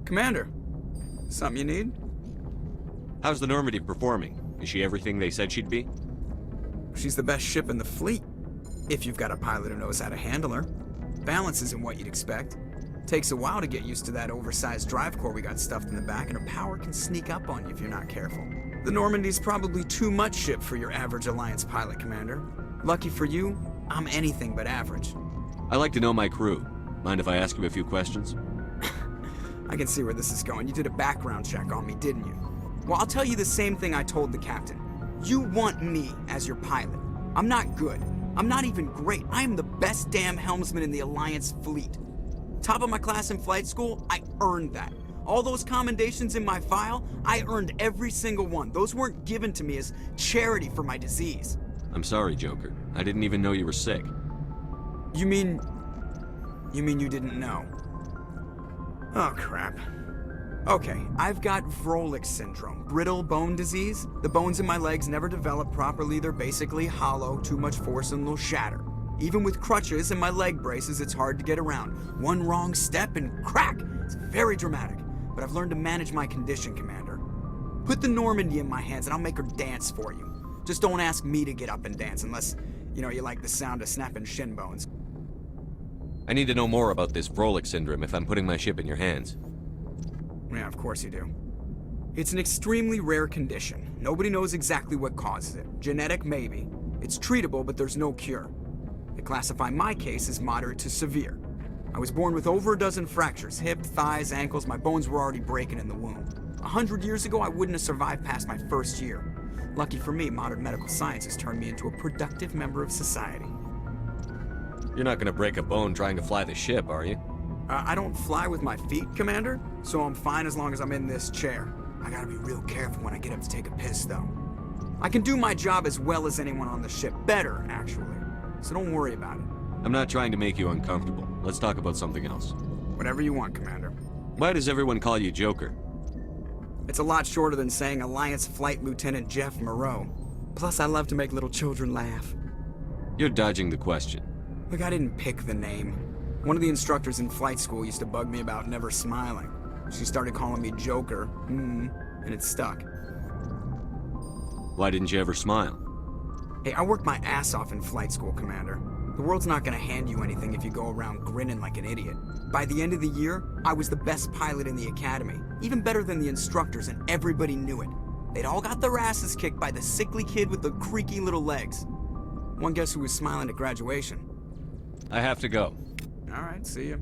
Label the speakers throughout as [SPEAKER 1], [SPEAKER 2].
[SPEAKER 1] Commander, something you need?
[SPEAKER 2] How's the Normandy performing? Is she everything they said she'd be?
[SPEAKER 1] She's the best ship in the fleet, if you've got a pilot who knows how to handle her. Balance isn't what you'd expect. Takes a while to get used to that oversized drive core we got stuffed in the back, and her power can sneak up on you if you're not careful. The Normandy's probably too much ship for your average Alliance pilot, Commander. Lucky for you, I'm anything but average.
[SPEAKER 2] I like to know my crew. Mind if I ask you a few questions?
[SPEAKER 1] I can see where this is going. You did a background check on me, didn't you? Well, I'll tell you the same thing I told the captain. You want me as your pilot. I'm not good. I'm not even great. I am the best damn helmsman in the Alliance fleet. Top of my class in flight school, I earned that. All those commendations in my file, I earned every single one. Those weren't given to me as charity for my disease.
[SPEAKER 2] I'm sorry, Joker. I didn't even know you were sick.
[SPEAKER 1] You mean you didn't know? Oh, crap. Okay, I've got Vrolik syndrome, brittle bone disease. The bones in my legs never develop properly. They're basically hollow, too much force and they'll shatter. Even with crutches and my leg braces, it's hard to get around. One wrong step and crack! It's very dramatic, but I've learned to manage my condition, Commander. Put the Normandy in my hands and I'll make her dance for you. Just don't ask me to get up and dance unless, you like the sound of snapping shin bones.
[SPEAKER 2] I need to know more about this Vrolik syndrome if I'm putting my ship in your hands.
[SPEAKER 1] Yeah, of course you do. It's an extremely rare condition. Nobody knows exactly what causes it. Genetic, maybe. It's treatable, but there's no cure. They classify my case as moderate to severe. I was born with over a dozen fractures, hip, thighs, ankles. My bones were already breaking in the womb. 100 years ago, I wouldn't have survived past my first year. Lucky for me, modern medical science has turned me into a productive member of society.
[SPEAKER 2] You're not gonna break a bone trying to fly the ship, are you?
[SPEAKER 1] I don't fly with my feet, Commander, so I'm fine as long as I'm in this chair. I gotta be real careful when I get up to take a piss, though. I can do my job as well as anyone on the ship. Better, actually. So don't worry about it.
[SPEAKER 2] I'm not trying to make you uncomfortable. Let's talk about something else.
[SPEAKER 1] Whatever you want, Commander.
[SPEAKER 2] Why does everyone call you Joker?
[SPEAKER 1] It's a lot shorter than saying Alliance Flight Lieutenant Jeff Moreau. Plus, I love to make little children laugh.
[SPEAKER 2] You're dodging the question.
[SPEAKER 1] Look, I didn't pick the name. One of the instructors in flight school used to bug me about never smiling. She started calling me Joker, and it stuck.
[SPEAKER 2] Why didn't you ever smile?
[SPEAKER 1] Hey, I worked my ass off in flight school, Commander. The world's not gonna hand you anything if you go around grinning like an idiot. By the end of the year, I was the best pilot in the academy. Even better than the instructors, and everybody knew it. They'd all got their asses kicked by the sickly kid with the creaky little legs. One guess who was smiling at graduation?
[SPEAKER 2] I have to go.
[SPEAKER 1] All right, see ya.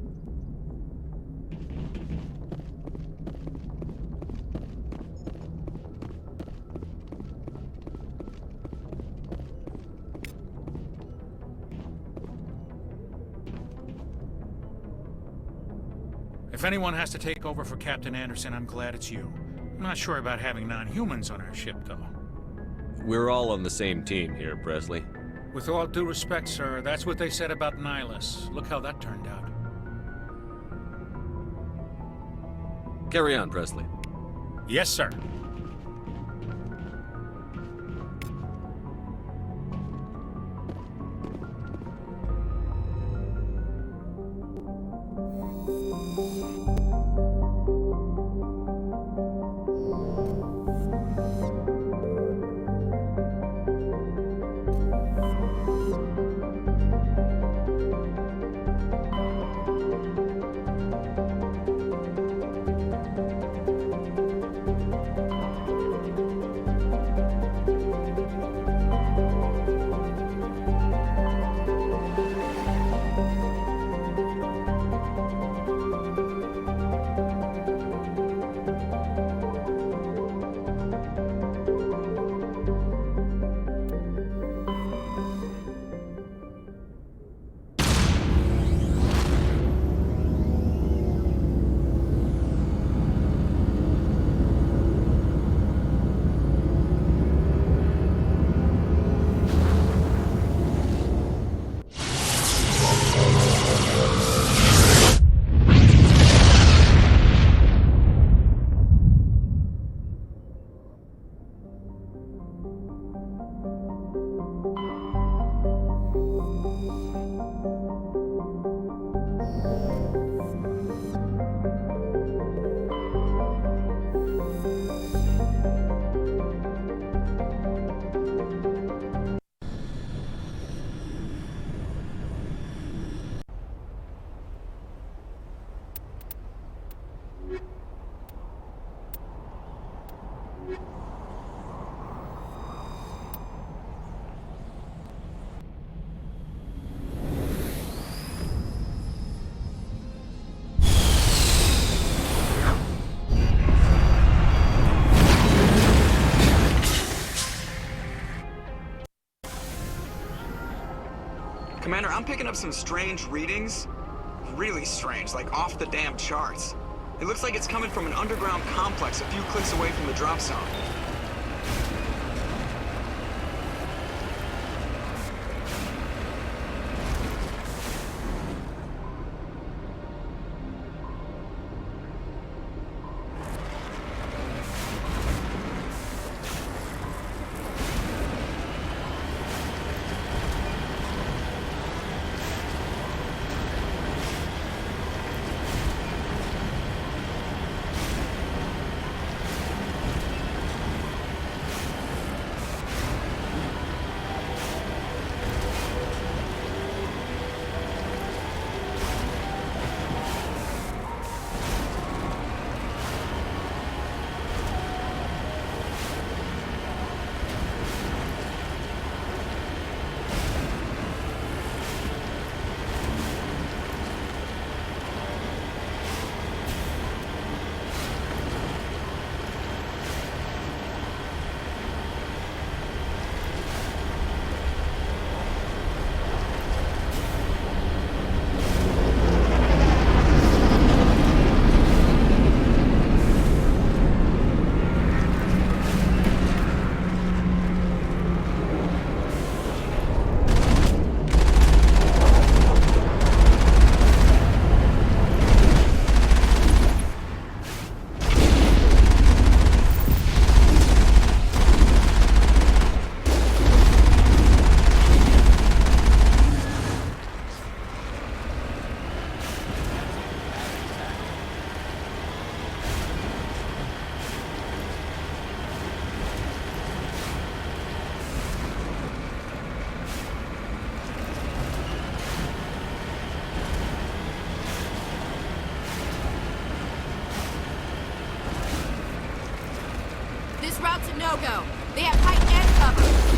[SPEAKER 3] If anyone has to take over for Captain Anderson, I'm glad it's you. I'm not sure about having non-humans on our ship, though.
[SPEAKER 2] We're all on the same team here, Presley.
[SPEAKER 3] With all due respect, sir, that's what they said about Nihilus. Look how that turned out.
[SPEAKER 2] Carry on, Presley.
[SPEAKER 3] Yes, sir.
[SPEAKER 1] I'm picking up some strange readings. Really strange, like off the damn charts. It looks like it's coming from an underground complex a few clicks away from the drop zone.
[SPEAKER 4] This route's a no-go. They have height and cover.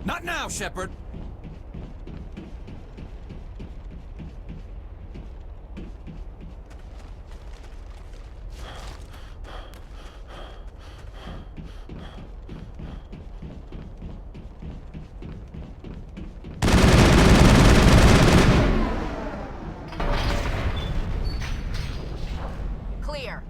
[SPEAKER 5] Not now, Shepard!
[SPEAKER 4] Clear.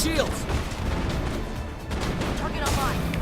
[SPEAKER 5] shields!
[SPEAKER 4] Target online.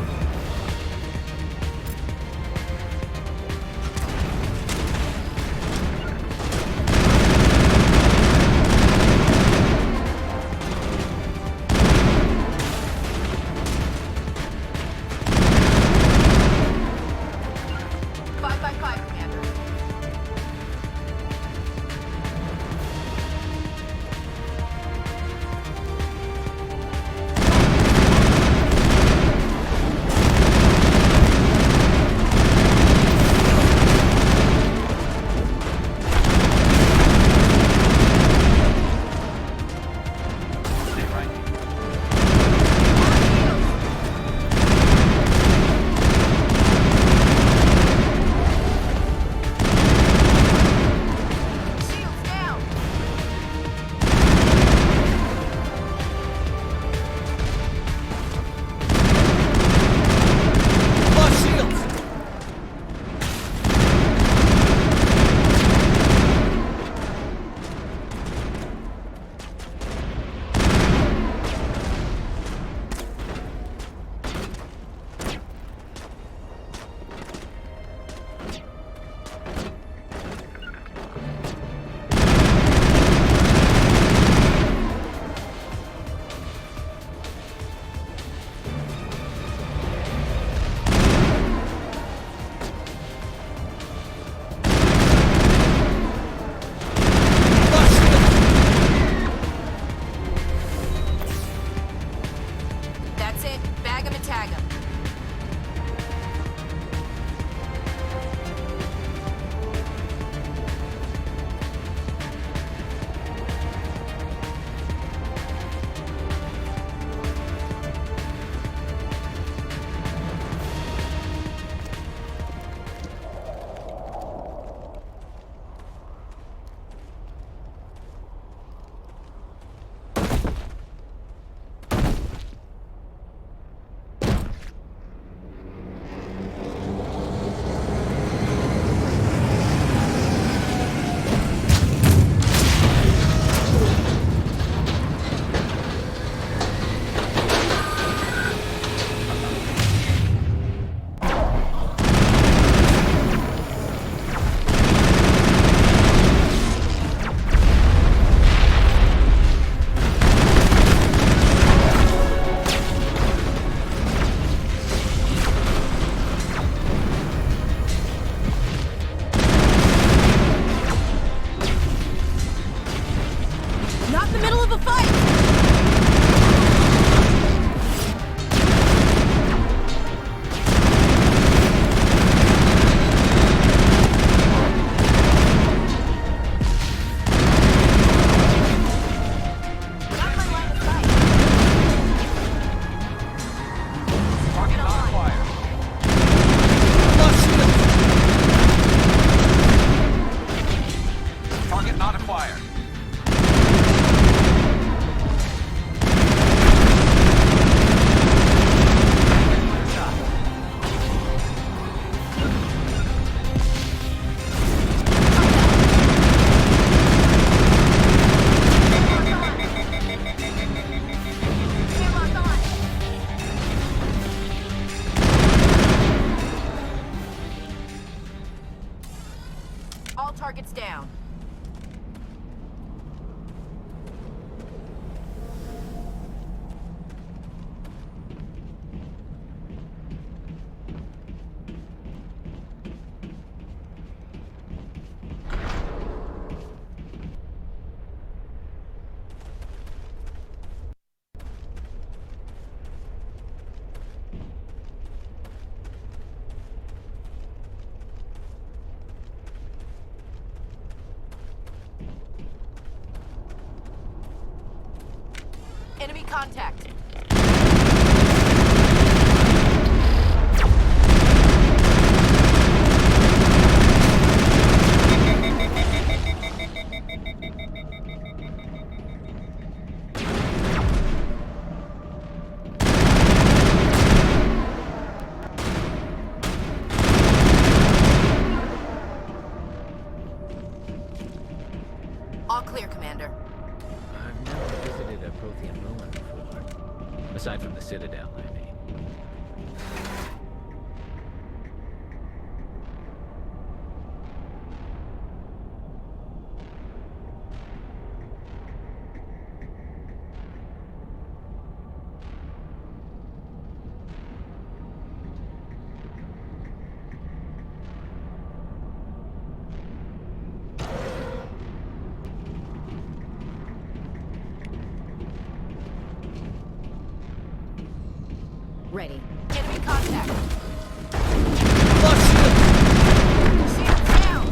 [SPEAKER 6] targets down. Enemy contact. All clear, Commander.
[SPEAKER 7] I've never visited a Prothean ruin before. Aside from the Citadel, I mean.
[SPEAKER 4] Ready.
[SPEAKER 6] Enemy contact. Shield down.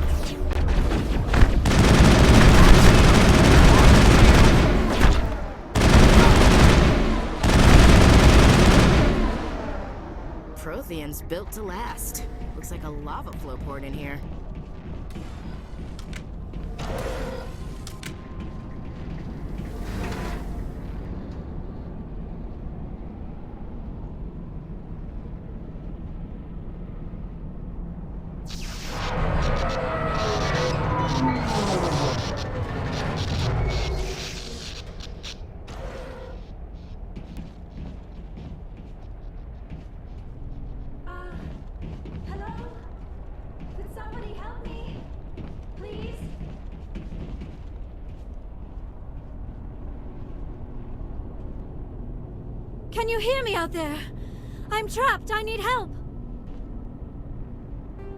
[SPEAKER 4] Prothean's built to last. Looks like a lava flow port in here.
[SPEAKER 8] Hello? Could somebody help me? Please? Can you hear me out there? I'm trapped. I need help.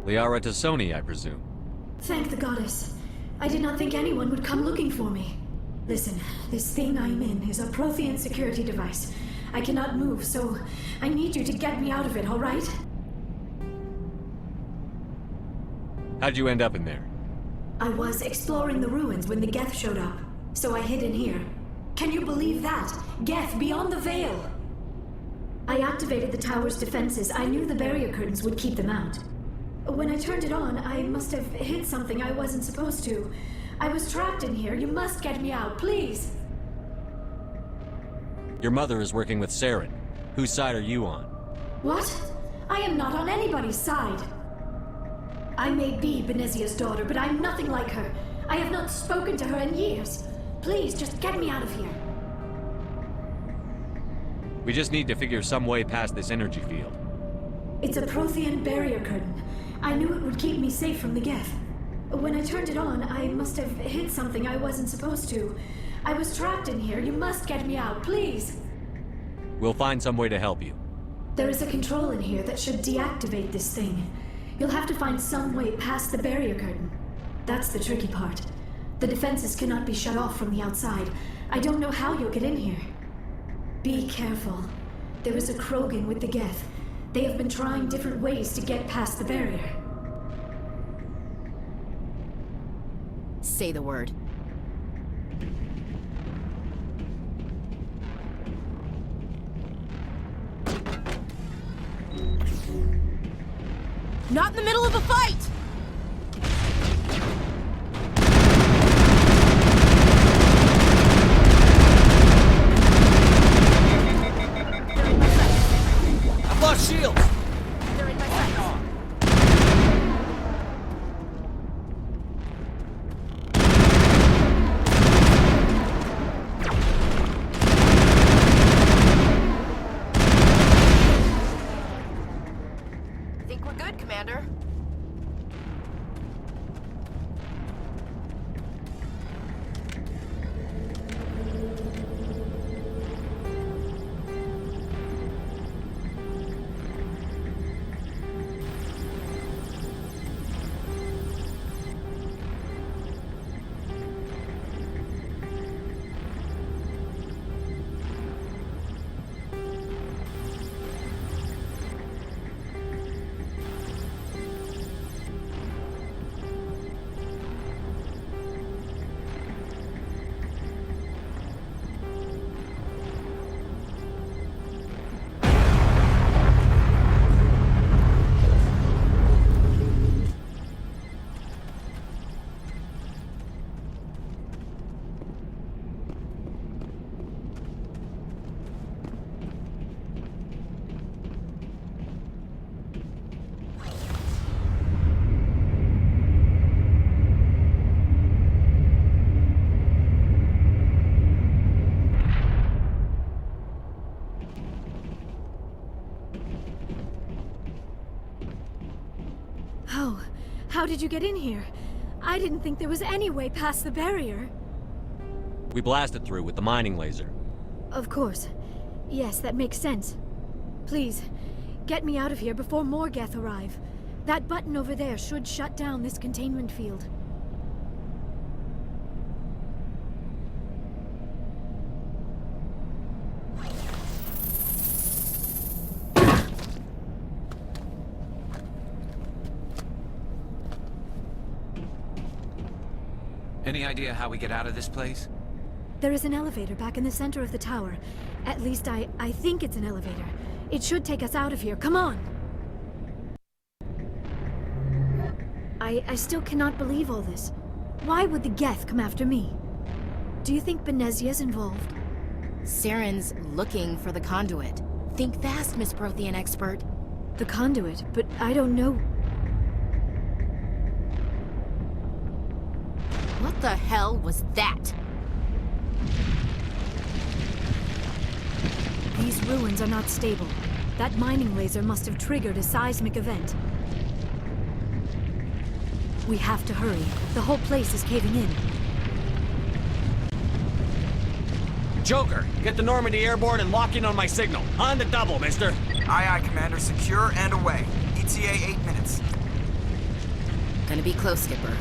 [SPEAKER 2] Liara T'Soni, I presume.
[SPEAKER 8] Thank the goddess. I did not think anyone would come looking for me. Listen, this thing I'm in is a Prothean security device. I cannot move, so I need you to get me out of it, all right?
[SPEAKER 2] How'd you end up in there?
[SPEAKER 8] I was exploring the ruins when the Geth showed up, so I hid in here. Can you believe that? Geth beyond the veil! I activated the tower's defenses. I knew the barrier curtains would keep them out. When I turned it on, I must have hit something I wasn't supposed to. I was trapped in here. You must get me out, please!
[SPEAKER 2] Your mother is working with Saren. Whose side are you on?
[SPEAKER 8] What? I am not on anybody's side. I may be Benezia's daughter, but I'm nothing like her. I have not spoken to her in years. Please, just get me out of here.
[SPEAKER 2] We just need to figure some way past this energy field.
[SPEAKER 8] It's a Prothean barrier curtain. I knew it would keep me safe from the Geth. When I turned it on, I must have hit something I wasn't supposed to. I was trapped in here. You must get me out, please.
[SPEAKER 2] We'll find some way to help you.
[SPEAKER 8] There is a control in here that should deactivate this thing. You'll have to find some way past the barrier curtain. That's the tricky part. The defenses cannot be shut off from the outside. I don't know how you'll get in here. Be careful. There is a Krogan with the Geth. They have been trying different ways to get past the barrier.
[SPEAKER 4] Say the word. Not in the middle of a fight!
[SPEAKER 5] I've lost shields!
[SPEAKER 6] They're in my sights. Think we're good, Commander?
[SPEAKER 8] did you get in here? I didn't think there was any way past the barrier.
[SPEAKER 2] We blasted through with the mining laser.
[SPEAKER 8] Of course. Yes, that makes sense. Please, get me out of here before more Geth arrive. That button over there should shut down this containment field.
[SPEAKER 5] Any idea how we get out of this place?
[SPEAKER 8] There is an elevator back in the center of the tower. At least I think it's an elevator. It should take us out of here. Come on! I still cannot believe all this. Why would the Geth come after me? Do you think Benezia's involved?
[SPEAKER 4] Saren's looking for the conduit. Think fast, Miss Prothean expert.
[SPEAKER 8] The conduit? But I don't know...
[SPEAKER 4] What the hell was that?
[SPEAKER 8] These ruins are not stable. That mining laser must have triggered a seismic event. We have to hurry. The whole place is caving in.
[SPEAKER 2] Joker, get the Normandy airborne and lock in on my signal. On the double, mister.
[SPEAKER 1] Aye, aye, Commander. Secure and away. ETA 8 minutes.
[SPEAKER 4] Gonna be close, Skipper.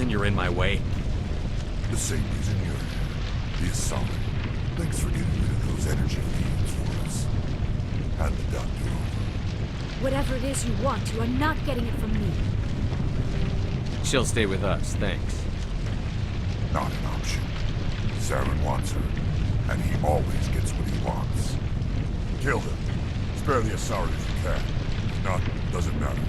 [SPEAKER 2] You're in my way.
[SPEAKER 7] The same reason you're here. The T'Soni. Thanks for getting rid of those energy fields for us. Hand the doctor over.
[SPEAKER 8] Whatever it is you want, you are not getting it from me.
[SPEAKER 2] She'll stay with us, thanks.
[SPEAKER 7] Not an option. Saren wants her, and he always gets what he wants. Kill him. Spare the Asari if you can. If not, doesn't matter.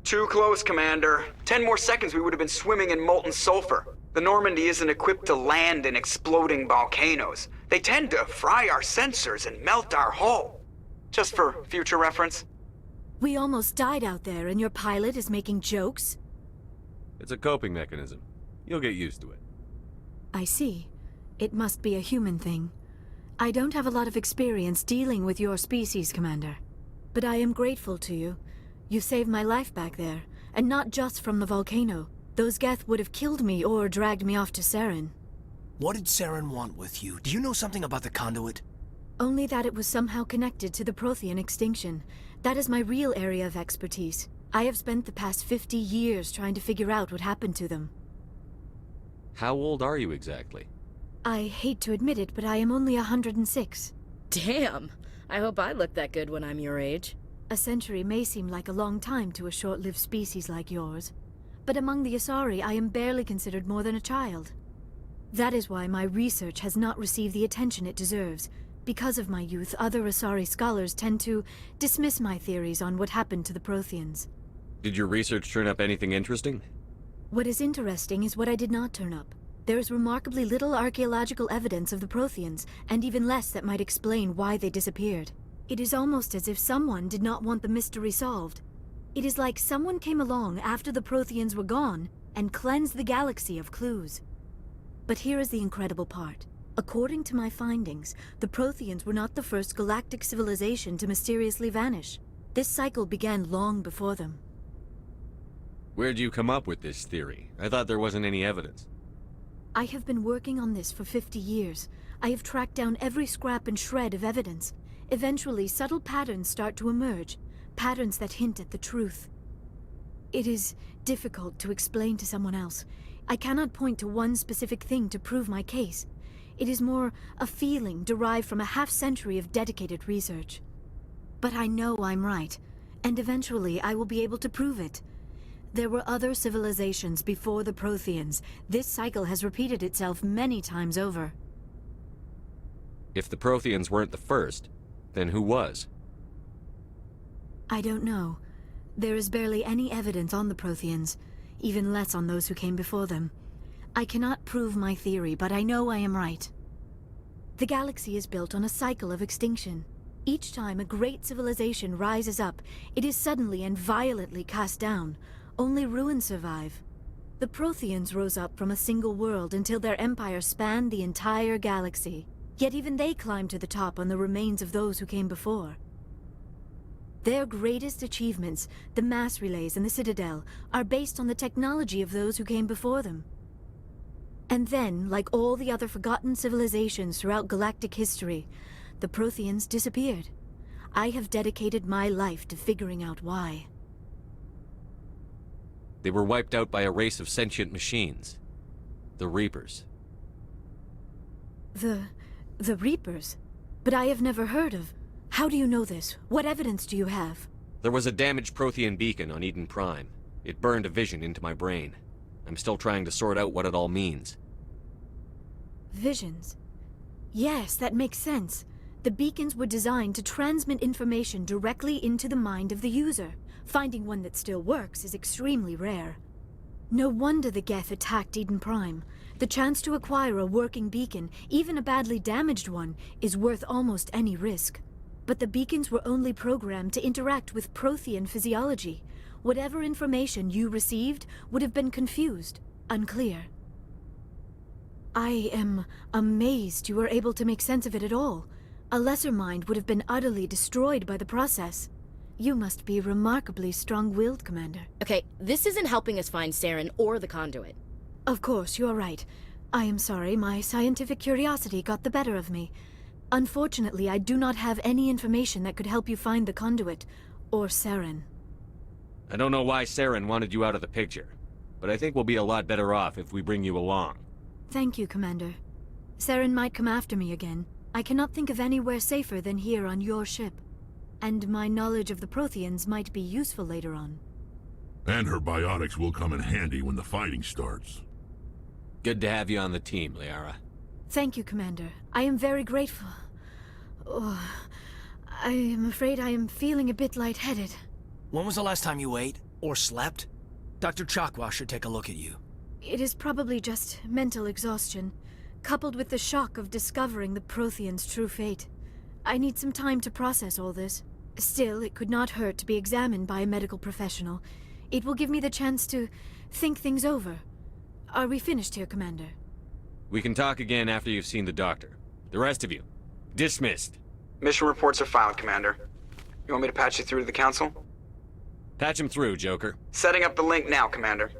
[SPEAKER 1] Too close, Commander. 10 more seconds we would have been swimming in molten sulfur. The Normandy isn't equipped to land in exploding volcanoes. They tend to fry our sensors and melt our hull. Just for future reference.
[SPEAKER 8] We almost died out there, and your pilot is making jokes?
[SPEAKER 2] It's a coping mechanism. You'll get used to it.
[SPEAKER 8] I see. It must be a human thing. I don't have a lot of experience dealing with your species, Commander. But I am grateful to you. You saved my life back there, and not just from the volcano. Those Geth would have killed me or dragged me off to Saren.
[SPEAKER 5] What did Saren want with you? Do you know something about the conduit?
[SPEAKER 8] Only that it was somehow connected to the Prothean extinction. That is my real area of expertise. I have spent the past 50 years trying to figure out what happened to them.
[SPEAKER 2] How old are you exactly?
[SPEAKER 8] I hate to admit it, but I am only 106.
[SPEAKER 4] Damn! I hope I look that good when I'm your age.
[SPEAKER 8] A century may seem like a long time to a short-lived species like yours, but among the Asari I am barely considered more than a child. That is why my research has not received the attention it deserves. Because of my youth, other Asari scholars tend to dismiss my theories on what happened to the Protheans.
[SPEAKER 2] Did your research turn up anything interesting?
[SPEAKER 8] What is interesting is what I did not turn up. There is remarkably little archaeological evidence of the Protheans, and even less that might explain why they disappeared. It is almost as if someone did not want the mystery solved. It is like someone came along after the Protheans were gone and cleansed the galaxy of clues. But here is the incredible part. According to my findings, the Protheans were not the first galactic civilization to mysteriously vanish. This cycle began long before them.
[SPEAKER 2] Where'd you come up with this theory? I thought there wasn't any evidence.
[SPEAKER 8] I have been working on this for 50 years. I have tracked down every scrap and shred of evidence. Eventually, subtle patterns start to emerge, patterns that hint at the truth. It is difficult to explain to someone else. I cannot point to one specific thing to prove my case. It is more a feeling derived from a half-century of dedicated research. But I know I'm right, and eventually I will be able to prove it. There were other civilizations before the Protheans. This cycle has repeated itself many times over.
[SPEAKER 2] If the Protheans weren't the first, then who was?
[SPEAKER 8] I don't know. There is barely any evidence on the Protheans, even less on those who came before them. I cannot prove my theory, but I know I am right. The galaxy is built on a cycle of extinction. Each time a great civilization rises up, it is suddenly and violently cast down. Only ruins survive. The Protheans rose up from a single world until their empire spanned the entire galaxy. Yet even they climbed to the top on the remains of those who came before. Their greatest achievements, the mass relays and the Citadel, are based on the technology of those who came before them. And then, like all the other forgotten civilizations throughout galactic history, the Protheans disappeared. I have dedicated my life to figuring out why.
[SPEAKER 2] They were wiped out by a race of sentient machines. The Reapers.
[SPEAKER 8] The Reapers? But I have never heard of... How do you know this? What evidence do you have?
[SPEAKER 2] There was a damaged Prothean beacon on Eden Prime. It burned a vision into my brain. I'm still trying to sort out what it all means.
[SPEAKER 8] Visions? Yes, that makes sense. The beacons were designed to transmit information directly into the mind of the user. Finding one that still works is extremely rare. No wonder the Geth attacked Eden Prime. The chance to acquire a working beacon, even a badly damaged one, is worth almost any risk. But the beacons were only programmed to interact with Prothean physiology. Whatever information you received would have been confused, unclear. I am amazed you were able to make sense of it at all. A lesser mind would have been utterly destroyed by the process. You must be remarkably strong-willed, Commander.
[SPEAKER 4] Okay, this isn't helping us find Saren or the conduit.
[SPEAKER 8] Of course, you are right. I am sorry, my scientific curiosity got the better of me. Unfortunately, I do not have any information that could help you find the conduit, or Saren.
[SPEAKER 2] I don't know why Saren wanted you out of the picture, but I think we'll be a lot better off if we bring you along.
[SPEAKER 8] Thank you, Commander. Saren might come after me again. I cannot think of anywhere safer than here on your ship. And my knowledge of the Protheans might be useful later on.
[SPEAKER 7] And her biotics will come in handy when the fighting starts.
[SPEAKER 2] Good to have you on the team, Liara.
[SPEAKER 8] Thank you, Commander. I am very grateful. Oh, I am afraid I am feeling a bit lightheaded.
[SPEAKER 9] When was the last time you ate? Or slept? Dr. Chakwa should take a look at you.
[SPEAKER 8] It is probably just mental exhaustion, coupled with the shock of discovering the Protheans' true fate. I need some time to process all this. Still, it could not hurt to be examined by a medical professional. It will give me the chance to think things over. Are we finished here, Commander?
[SPEAKER 2] We can talk again after you've seen the doctor. The rest of you, dismissed.
[SPEAKER 1] Mission reports are filed, Commander. You want me to patch you through to the Council?
[SPEAKER 2] Patch him through, Joker.
[SPEAKER 1] Setting up the link now, Commander.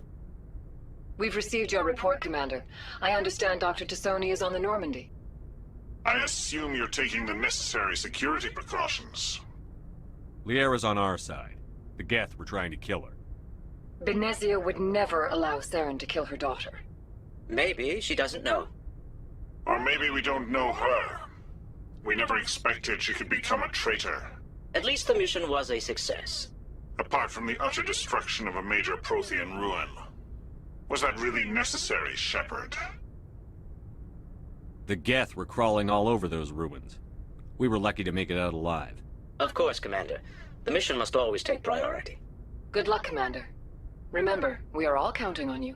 [SPEAKER 10] We've received your report, Commander. I understand Dr. T'Soni is on the Normandy. I assume you're taking the necessary security precautions.
[SPEAKER 2] Liara's on our side. The Geth were trying to kill her.
[SPEAKER 11] Benezia would never allow Saren to kill her daughter.
[SPEAKER 12] Maybe she doesn't know.
[SPEAKER 10] Or maybe we don't know her. We never expected she could become a traitor.
[SPEAKER 12] At least the mission was a success.
[SPEAKER 10] Apart from the utter destruction of a major Prothean ruin. Was that really necessary, Shepard?
[SPEAKER 2] The Geth were crawling all over those ruins. We were lucky to make it out alive.
[SPEAKER 12] Of course, Commander. The mission must always take priority.
[SPEAKER 11] Good luck, Commander. Remember, we are all counting on you.